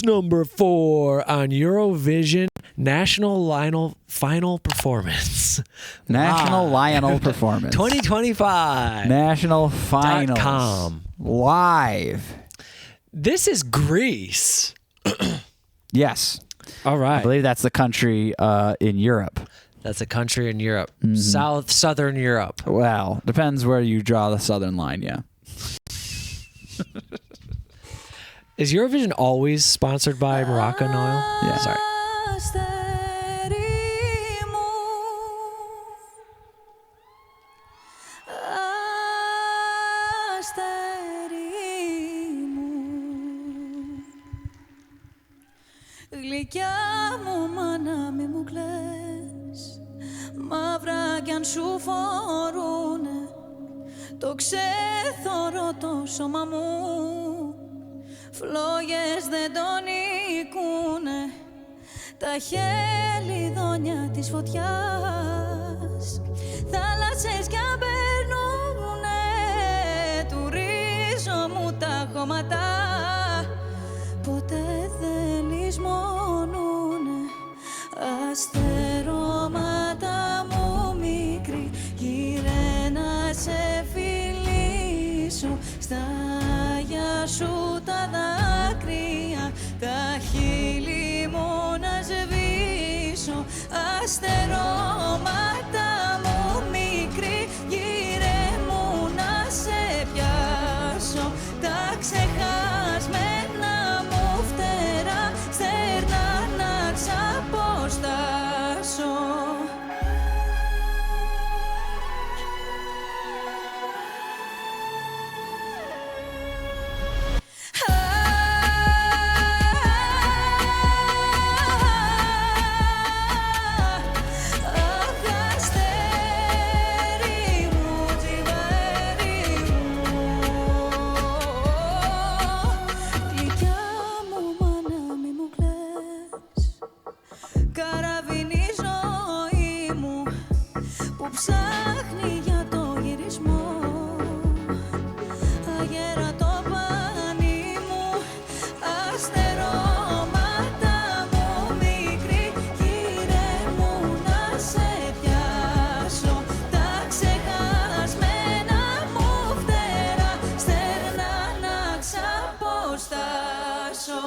number 4 on Eurovision National Lionel Final Performance. National Lionel Performance. 2025. National Finals. .com. Live. This is Greece. Yes. All right. I believe that's the country in Europe. That's a country in Europe. Southern Europe. Well, depends where you draw the southern line, yeah. Is Eurovision always sponsored by Moroccan oil? Yeah. Sorry. Γλυκιά μου μάνα μη μου κλαις, μαύρα κι αν σου φορούνε το ξέθωρο το σώμα μου, φλόγες δεν τον νικούνε, τα χελιδόνια της φωτιάς, θάλασσες κι αν περνούνε του ρίζο μου τα χώματα, ποτέ δεν λησμονούνε. Αστερώματα μου μικρή, γύρε να σε φιλήσω, στα γεια σου τα δάκρυα, τα χείλη μου να σβήσω. Αστερώματα μου μικρή, γύρε μου να σε πιάσω, τα ξεχασμένα μου φτερά, στερνά να ξαποστάσω. Ψάχνει για το γυρισμό, αγέρα το πανί μου, αστερώματα μου μικρή, γύρε μου να σε πιάσω, τα ξεχασμένα μου φτερά, στερνά να ξαποστάσω.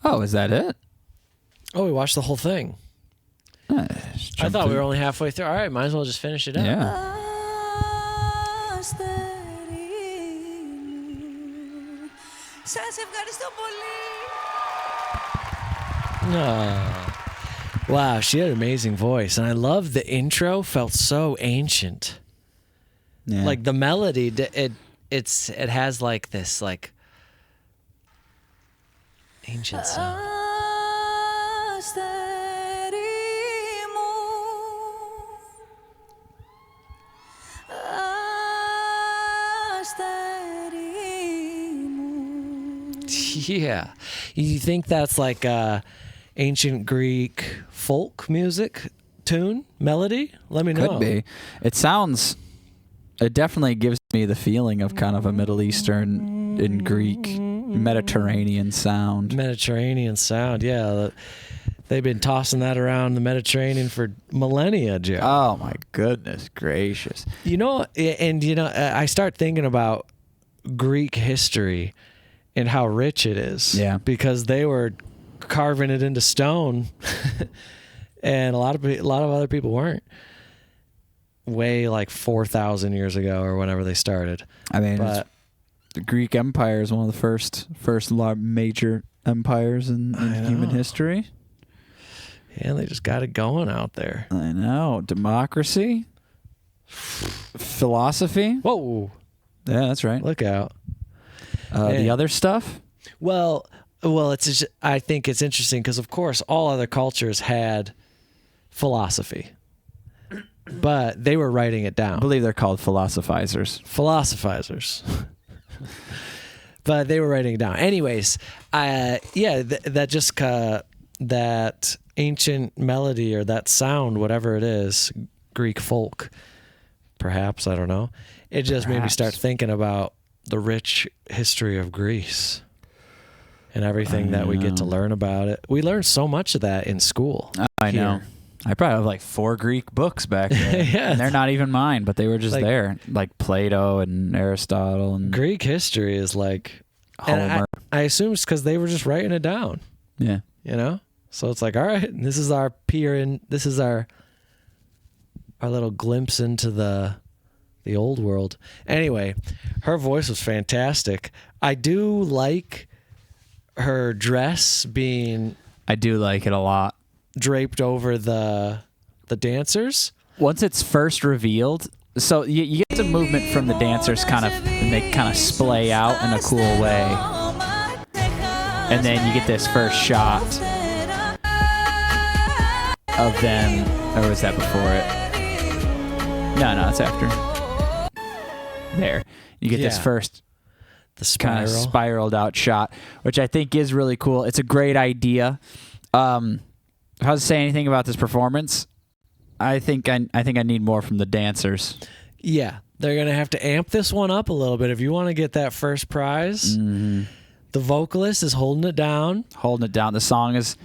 Oh, is that it? Oh, we watched the whole thing. I thought we were only halfway through. All right, might as well just finish it up. Yeah. Σας ευχαριστώ πολύ. Wow, she had an amazing voice, and I love the intro. Felt so ancient. Yeah. Like the melody, it has like this like ancient sound. Yeah. You think that's like ancient Greek folk music tune, melody? Let me know. Could be. It definitely gives me the feeling of kind of a Middle Eastern and Greek, Mediterranean sound. Mediterranean sound, yeah. They've been tossing that around the Mediterranean for millennia, Joe. Oh, my goodness gracious. I start thinking about Greek history and how rich it is. Yeah. Because they were carving it into stone, and a lot of other people weren't. Way like 4,000 years ago or whenever they started. I mean, the Greek Empire is one of the first major empires in human history. Yeah, they just got it going out there. I know. Democracy, philosophy. Whoa. Yeah, that's right. Look out. The other stuff? Well, I think it's interesting because, of course, all other cultures had philosophy, but they were writing it I down. believe they're called philosophizers. But they were writing it down. Anyways, that ancient melody or that sound, whatever it is, Greek folk, perhaps, I don't know. It just made me start thinking about the rich history of Greece and everything that we get to learn about it. We learned so much of that in school. I know. I probably have like 4 Greek books back there. Yeah. And they're not even mine, but they were just there. Like Plato and Aristotle. And Greek history is like Homer. I assume it's because they were just writing it down. Yeah. You know? So it's like, all right, this is our this is our little glimpse into the old world. Anyway, her voice was fantastic. I do like her dress being I do like it a lot. draped over the dancers. Once it's first revealed, so you get some movement from the dancers and they kind of splay out in a cool way. And then you get this first shot of them, or was that before it? No, it's after. There. You get this first The kind spiral. of spiraled out shot, which I think is really cool. It's a great idea. If I was to say anything about this performance, I think I need more from the dancers. Yeah. They're going to have to amp this one up a little bit if you want to get that first prize. Mm-hmm. The vocalist is holding it down. Holding it down. The song is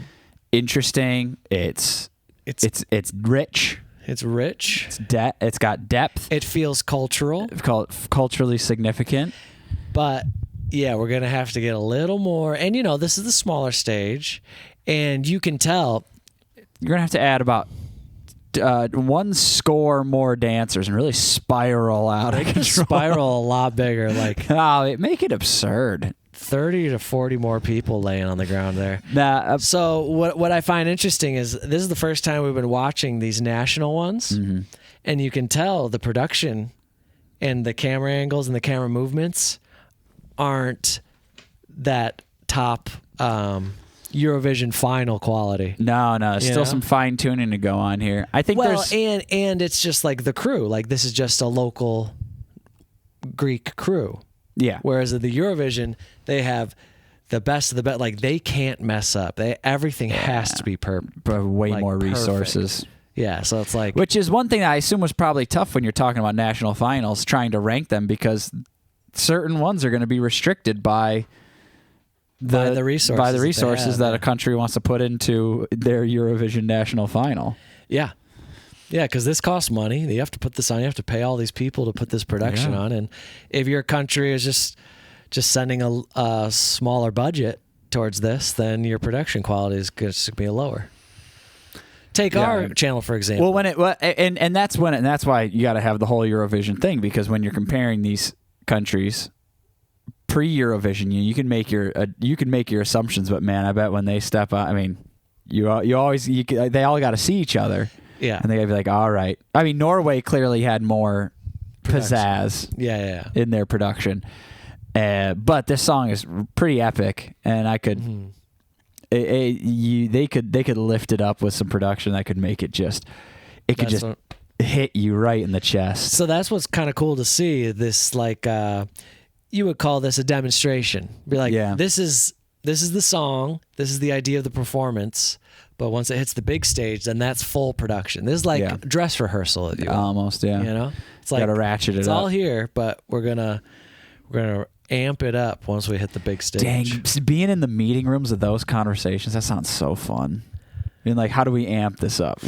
interesting. It's rich. It's rich. It's got depth. It feels cultural. Culturally significant. But yeah, we're going to have to get a little more. And this is the smaller stage. And you can tell. You're going to have to add about 1 score more dancers and really spiral out of control. Spiral a lot bigger, like make it absurd. 30 to 40 more people laying on the ground there. Nah, So what I find interesting is this is the first time we've been watching these national ones, and you can tell the production and the camera angles and the camera movements aren't that top Eurovision final quality. No, there's still some fine tuning to go on here. I think there's and it's just like the crew. Like this is just a local Greek crew. Yeah. Whereas at the Eurovision, they have the best of the best. Like they can't mess up. Everything has to be way more perfect. resources. Yeah, so it's like Which is one thing that I assume was probably tough when you're talking about national finals, trying to rank them because certain ones are going to be restricted by the resources that a country wants to put into their Eurovision national final. Yeah, because this costs money. You have to put this on. You have to pay all these people to put this production on. And if your country is just sending a smaller budget towards this, then your production quality is going to be lower. Take our channel for example. Well, that's why you got to have the whole Eurovision thing, because when you're comparing these countries pre-Eurovision, you can make your assumptions, but man, I bet when they step out, I mean, they all got to see each other. Yeah. And they got to be like, all right. I mean, Norway clearly had more pizzazz in their production. But this song is pretty epic, and I could they could lift it up with some production that could make it hit you right in the chest. So that's what's kind of cool to see. This like you would call this a demonstration. Be like, this is the song, this is the idea of the performance. But once it hits the big stage, then that's full production. This is like dress rehearsal, if you will. Almost, yeah. It's like gotta ratchet it up. It's all here, but we're gonna amp it up once we hit the big stage. Dang, being in the meeting rooms of those conversations, that sounds so fun. I mean, like, how do we amp this up?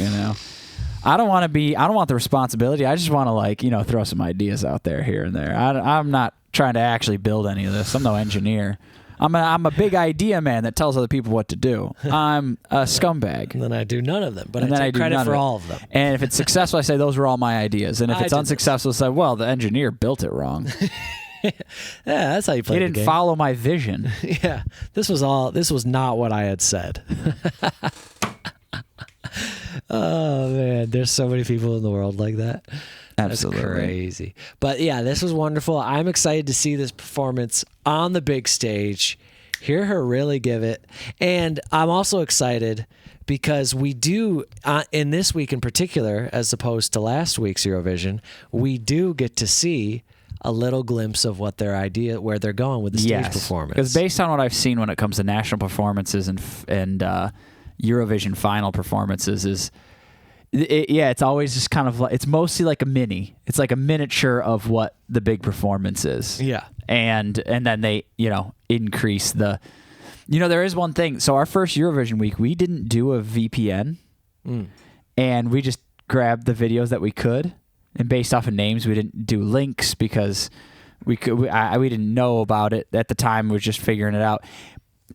I don't want the responsibility. I just want to throw some ideas out there here and there. I'm not trying to actually build any of this. I'm no engineer. I'm a big idea man that tells other people what to do. I'm a scumbag. And then I do none of them, but and I then take credit for all of them. And if it's successful, I say those were all my ideas. And if it's unsuccessful, I say, well, the engineer built it wrong. Yeah, that's how you play He the didn't game. follow my vision. Yeah, this was not what I had said. Oh man, there's so many people in the world like that. Absolutely. That's crazy. But yeah, this was wonderful. I'm excited to see this performance on the big stage, hear her really give it. And I'm also excited because we do, in this week in particular, as opposed to last week's Eurovision, we do get to see a little glimpse of what their idea, where they're going with the stage performance. Because based on what I've seen when it comes to national performances and Eurovision final performances is, it's always just kind of like, it's mostly like a mini. It's like a miniature of what the big performance is. Yeah. And then they, increase the, there is one thing. So our first Eurovision week, we didn't do a VPN and we just grabbed the videos that we could. And based off of names, we didn't do links because we didn't know about it at the time. We were just figuring it out.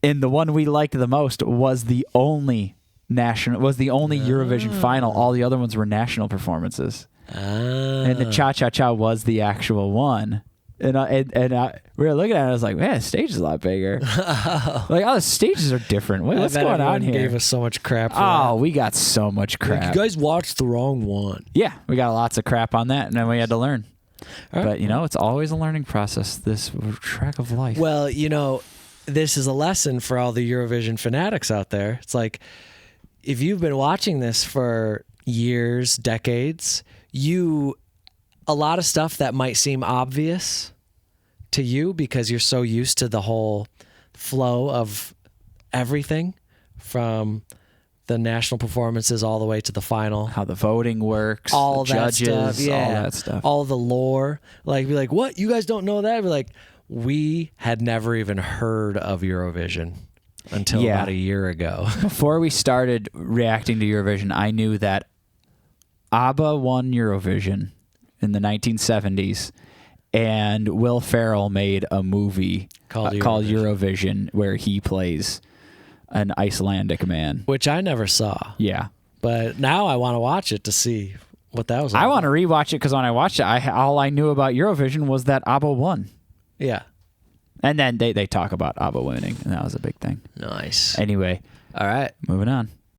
And the one we liked the most was the only Eurovision final. All the other ones were national performances. And the Cha Cha Cha was the actual one. And we were looking at it, I was like, man, the stage is a lot bigger. Like, the stages are different. Wait, what's going on here? Gave us so much crap for that. We got so much crap. Like, you guys watched the wrong one. Yeah, we got lots of crap on that, and then we had to learn. All right. But, it's always a learning process, this track of life. Well, this is a lesson for all the Eurovision fanatics out there. It's like, if you've been watching this for years, decades, a lot of stuff that might seem obvious to you because you're so used to the whole flow of everything from the national performances all the way to the final. How the voting works, all the that judges, stuff. Yeah. all that stuff. All the lore. Like, be like, what? You guys don't know that? Be like, we had never even heard of Eurovision until about a year ago. Before we started reacting to Eurovision, I knew that ABBA won Eurovision in the 1970s, and Will Ferrell made a movie called Eurovision where he plays an Icelandic man. Which I never saw. Yeah. But now I want to watch it to see what that was like. I want to rewatch it because when I watched it, all I knew about Eurovision was that ABBA won. Yeah. And then they talk about ABBA winning, and that was a big thing. Nice. Anyway. All right. Moving on.